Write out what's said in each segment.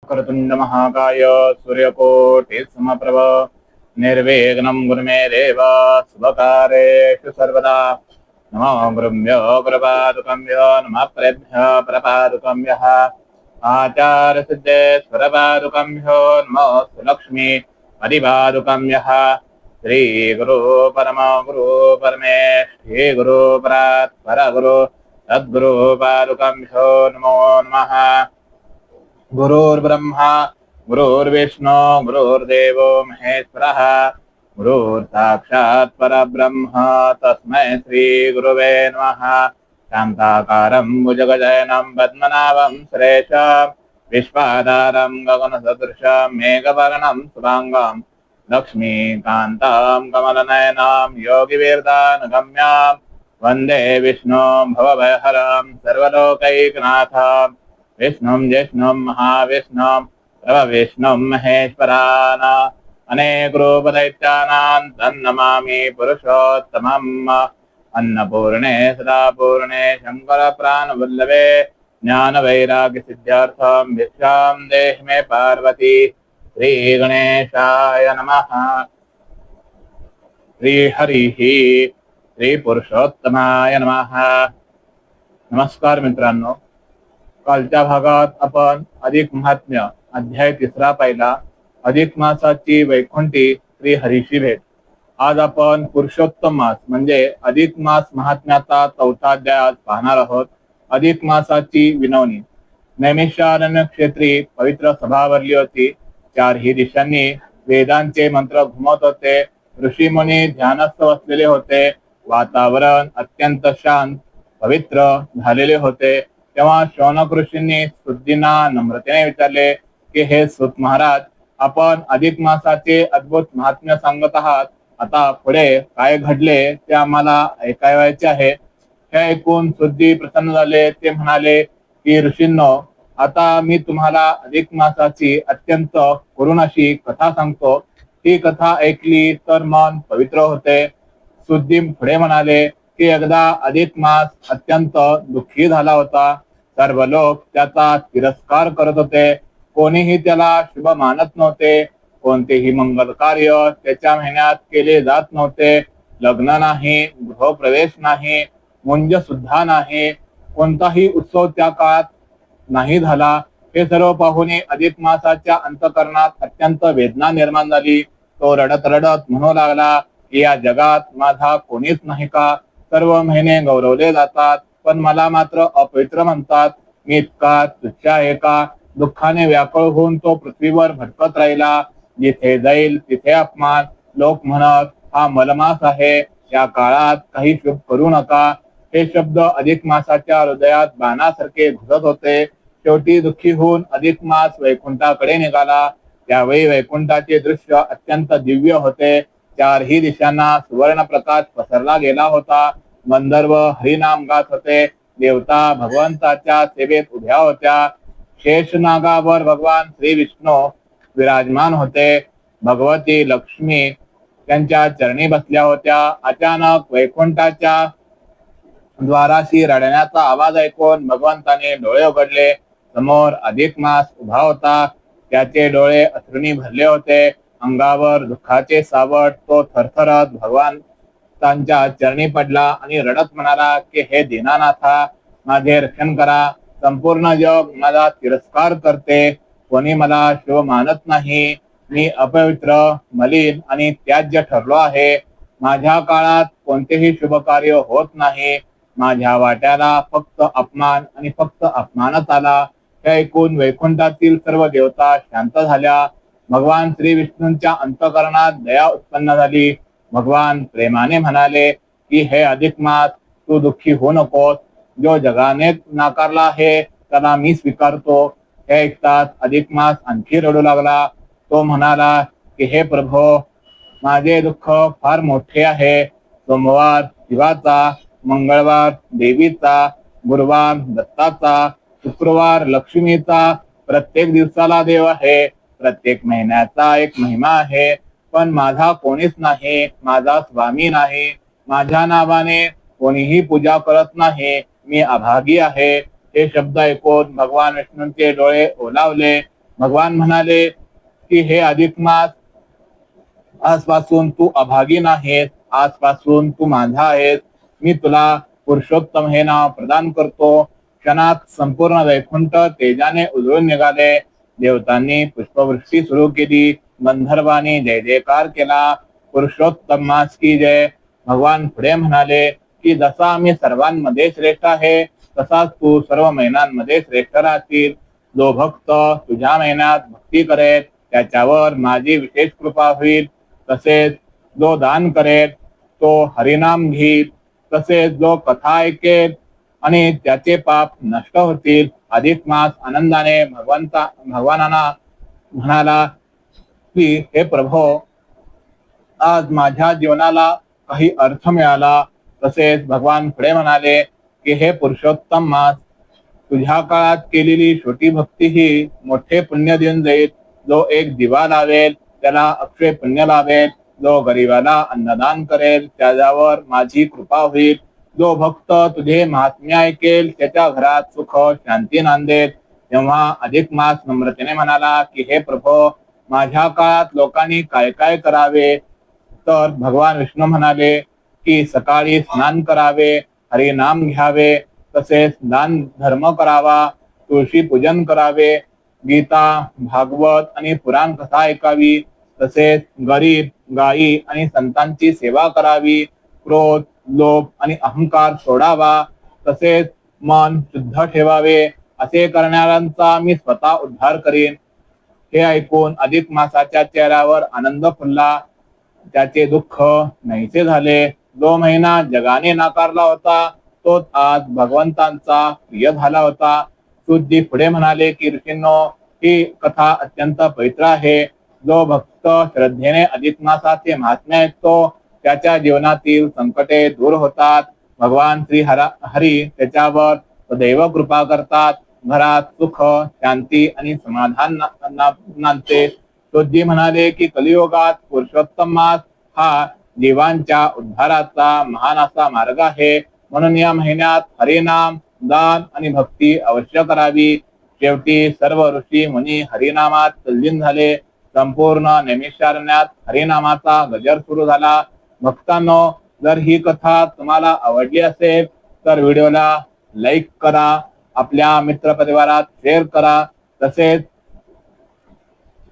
कर्तुंड महाकाय सूर्यकोटि समप्रभ निर्विघ्नं कुरु मे देव शुभकार्येषु सर्वदा। नमो गुरुभ्यो गुरुपादुकभ्यो नमः प्रेभ्यो प्रपादुकभ्यः आचार्यसिद्धेश्वरपादुकभ्यो नमोऽस्तु लक्ष्मी परिपादुकभ्यः। श्री गुरु परम गुरु परमेष्ठी गुरु परात् परगुरु सद्गुरु पादुकभ्यो नमो नमः। गुरुर्ब्रह्मा गुरुर्विष्णु गुरुर्देवो महेश्वरः गुरुर्साक्षात् परब्रह्म तस्मै श्री गुरुवे नमः। शान्ताकारं भुजगशयनं पद्मनाभं सुरेशं विश्वाधारं गगनसदृशं मेघवर्णं शुभांगं लक्ष्मीकान्तं कमलनयनं योगिवीर्दानगम्यं वन्दे विष्णुं भवभयहरं सर्वलोकैकनाथं विष्णुं जिष्णुं महाविष्णुं प्रभविष्णुं महेश्वरान् अनेकरूपदैत्यानां तन्नमामि पुरुषोत्तमम्। अन्नपूर्णे सदापूर्णे शङ्करप्राणवल्लभे ज्ञानवैराग्यसिद्ध्यार्थं भिक्षां देहि मे पार्वती। श्रीगणेशाय नमः। श्रीहरिः श्रीपुरुषोत्तमाय नमः। नमस्कार मित्रांनो, कालच्या भागात आपण अधिक महात्म्य अध्याय 3 पाहिला, अधिक मासाची वैकुंठी श्री हरीची भेट। आज आपण पुरुषोत्तम मास म्हणजे अधिक मास महात्म्याचा 4था अध्याय आज पाहणार आहोत। अधिक मासाची विनवणी। नैमिषारण्य क्षेत्री पवित्र सभा भरली होती। 4ही दिशांनी वेदांचे मंत्र घुमत होते। ऋषीमुनी ध्यानस्थ बसलेले होते। वातावरण अत्यंत शांत पवित्र झालेले होते। तेव्हा शौनक ऋषींनी सुद्दींना नम्रतेने विचारले की हे सूत महाराज, आपण अधिक मासाचे अद्भुत महात्म्य सांगत आहात, आता पुढे काय घडले ते आम्हाला ऐकायचे आहे। हे ऐकून सुद्दी प्रसन्न झाले। ते म्हणाले की ऋषींनो, आता मी तुम्हाला अधिक मासाची अत्यंत करुण अशी कथा सांगतो। ही कथा ऐकली तर मन पवित्र होते। सुद्दी पुढे म्हणाले की एकदा अधिक मास अत्यंत दुःखी झाला होता। सर्व लोक त्याचा तिरस्कार करत होते। कोणीही त्याला शुभ मानत नव्हते। कोणतेही मंगल कार्य त्याच्या महिन्यात केले जात नव्हते। लग्न नाही, गृहप्रवेश नाही, मुंज सुद्धा नाही, कोणताही उत्सव त्या काळात नाही झाला। हे सर्व पाहून अधिक मासाच्या अंतःकरणात अत्यंत वेदना निर्माण झाली। तो रडत रडत म्हणू लागला की या जगात माझा कोणीच नाही का? सर्व महिने गौरवले जातात, पण मला मात्र अपवित्र म्हणतात। मी इतका तुच्छ आहे का? दुःखाने व्याकुळ होऊन तो पृथ्वीवर भटकत राहिला। जिथे जाईल तिथे अपमान। लोक म्हणत, हा मलमास आहे, या काळात काही शुभ करू नका। हे शब्द अधिक मासाच्या हृदयात बाणासारखे घुसत होते। शेवटी दुःखी होऊन अधिक मास वैकुंठाकडे निघाला। त्यावेळी वैकुंठाचे दृश्य अत्यंत दिव्य होते। 4ही दिशांना सुवर्ण प्रकाश पसरला गेला होता। गंधर्व हरिनाम गात होते। देवता भगवंताच्या सेवेत उभ्या होत्या। शेषनागावर भगवान श्री विष्णू विराजमान होते। भगवती लक्ष्मी त्यांच्या चरणी बसल्या होत्या। अचानक वैकुंठाच्या द्वाराशी रडण्याचा आवाज ऐकून भगवंताने डोळे उघडले। समोर अधिक मास उभा होता। त्याचे डोळे अश्रूंनी भरले होते। अंगावर दुःखाचे सावट। तो थरथरत भगवंतांच्या चरणी पडला आणि रडत म्हणाला की हे दीनानाथा, माझे रक्षण करा। संपूर्ण जग माझा तिरस्कार करते। कोणी मला शुभ मानत नाही। मी अपवित्र, मलिन आणि त्याज्य ठरलो आहे। माझ्या काळात कोणतेही शुभ कार्य होत नाही। माझ्या वाट्याला फक्त अपमान आणि फक्त अपमानच आला। हे ऐकून वैकुंठातील सर्व देवता शांत झाल्या। भगवान श्री विष्णूंच्या अंतःकरणात दया उत्पन्न झाली। भगवान प्रेमाने म्हणाले की हे अधिक मास, तू दुःखी होऊ नकोस। जो जगाने नाकारला आहे त्याला मी स्वीकारतो। हे ऐकताच अधिक मास आणखी रडू लागला। तो म्हणाला की हे प्रभो, माझे दुःख फार मोठे आहे। सोमवार शिवाचा, मंगळवार देवीचा, गुरुवार दत्ताचा, शुक्रवार लक्ष्मीचा, प्रत्येक दिवसाला देव आहे। प्रत्येक महिन्याचा एक महिमा आहे, पण माझा कोणीच नाही। माझा स्वामी नाही। माझ्या नावाने कोणीही पूजा करत नाही। मी अभागी आहे। हे शब्द ऐकून भगवान विष्णूंचे डोळे ओलावले। भगवान म्हणाले की हे अधिक मास, आजपासून तू अभागी नाहीस, आजपासून तू माझा आहेस. मी तुला पुरुषोत्तम हे नाव प्रदान करतो. क्षणात संपूर्ण वैकुंठ तेजाने उजळून निघाले. देवतांनी पुष्पवृष्टी सुरू केली. गंधर्वांनी जय जयकार केला. पुरुषोत्तम मास की जय. भगवान पुढे म्हणाले की जसा मी सर्वांमध्ये श्रेष्ठ आहे, तसाच तू सर्व महिन्यांमध्ये श्रेष्ठ राहतील. जो भक्त तुझ्या महिन्यात भक्ती करेल त्याच्यावर माझी विशेष कृपा होईल. तसेच जो दान करेल तो हरिनाम घेईल. तसेच जो कथा ऐकेल आणि त्याचे पाप नष्ट होतील. अधिक मास आनंदाने भगवानांना म्हणाला की हे प्रभो, आज माझ्या जीवनाला काही अर्थ मिळाला. तसेच भगवान पुढे म्हणाले की हे पुरुषोत्तम मास, तुझ्या काळात केलेली छोटी भक्ती ही मोठे पुण्य देऊन जाईल. जो एक दिवा लावेल त्याला अक्षय पुण्य लावेल. जो गरिबाला अन्नदान करेल त्याच्यावर माझी कृपा होईल. जो भक्त तुझे महात्म्य ऐकेल त्याच्या घरात सुख शांती नांदेल. तेव्हा अधिक मास नम्रतेने म्हणाला की हे प्रभो, माझ्या काळात लोकांनी काय काय करावे. तर भगवान विष्णू म्हणाले की सकाळी स्नान करावे, हरिनाम घ्यावे, तसेच दान धर्म करावा, तुळशी पूजन करावे, गीता, भागवत आणि पुराण कथा ऐकावी. तसेच गरीब, गायी आणि संतांची सेवा करावी. क्रोध, लोभ आणि अहंकार सोडावा. तसेच मन शुद्ध ठेवावे. असे करणाऱ्यांचा मी स्वतः उद्धार करीन. हे ऐकून अधिक मासाच्या चेहऱ्यावर आनंद फुलला. त्याचे दुःख नाहीसे झाले. जो महिना जगाने नाकारला होता तोच आज भगवंतांचा प्रिय झाला होता. सूतजी पुढे म्हणाले की ऋषींनो, ही कथा अत्यंत पवित्र आहे. जो भक्त श्रद्धेने अधिक मासाचे महात्म्य ऐकतो त्याच्या जीवनातील संकटे दूर होतात. भगवान श्री हरी त्याच्यावर सदैव कृपा करतात. घरात सुख, शांती आणि समाधान नांदते. सूतजी म्हणाले की कलियुगात पुरुषोत्तम मास हा जीवांच्या उद्धाराचा महान असा मार्ग आहे. म्हणून या महिन्यात हरिनाम, दान आणि भक्ती अवश्य करावी. शेवटी सर्व ऋषी मुनी हरिनामात तल्लीन झाले. संपूर्ण नैमिषारण्यात हरिनामाचा गजर सुरू झाला. भक्तांनो, जर ही कथा तुम्हाला आवडली असेल तर व्हिडिओला लाईक करा, आपल्या मित्रपरिवारात शेअर करा. तसेच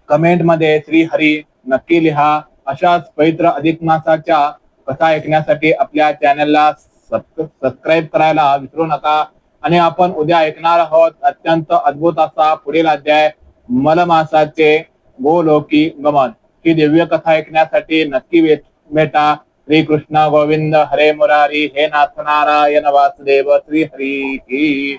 कमेंटमध्ये श्री हरी नक्की लिहा. अशाच पवित्र अधिक मासाच्या कथा ऐकण्यासाठी आपल्या चॅनलला सबस्क्राईब करायला विसरू नका. आणि आपण उद्या ऐकणार आहोत अत्यंत अद्भुत असा पुढील अध्याय, मलमासाचे गोलोकी गमन. ही दिव्य कथा ऐकण्यासाठी नक्की भेटा. श्री कृष्ण गोविंद हरे मुरारी, हे नाथ नारायण वासुदेव, श्री हरी.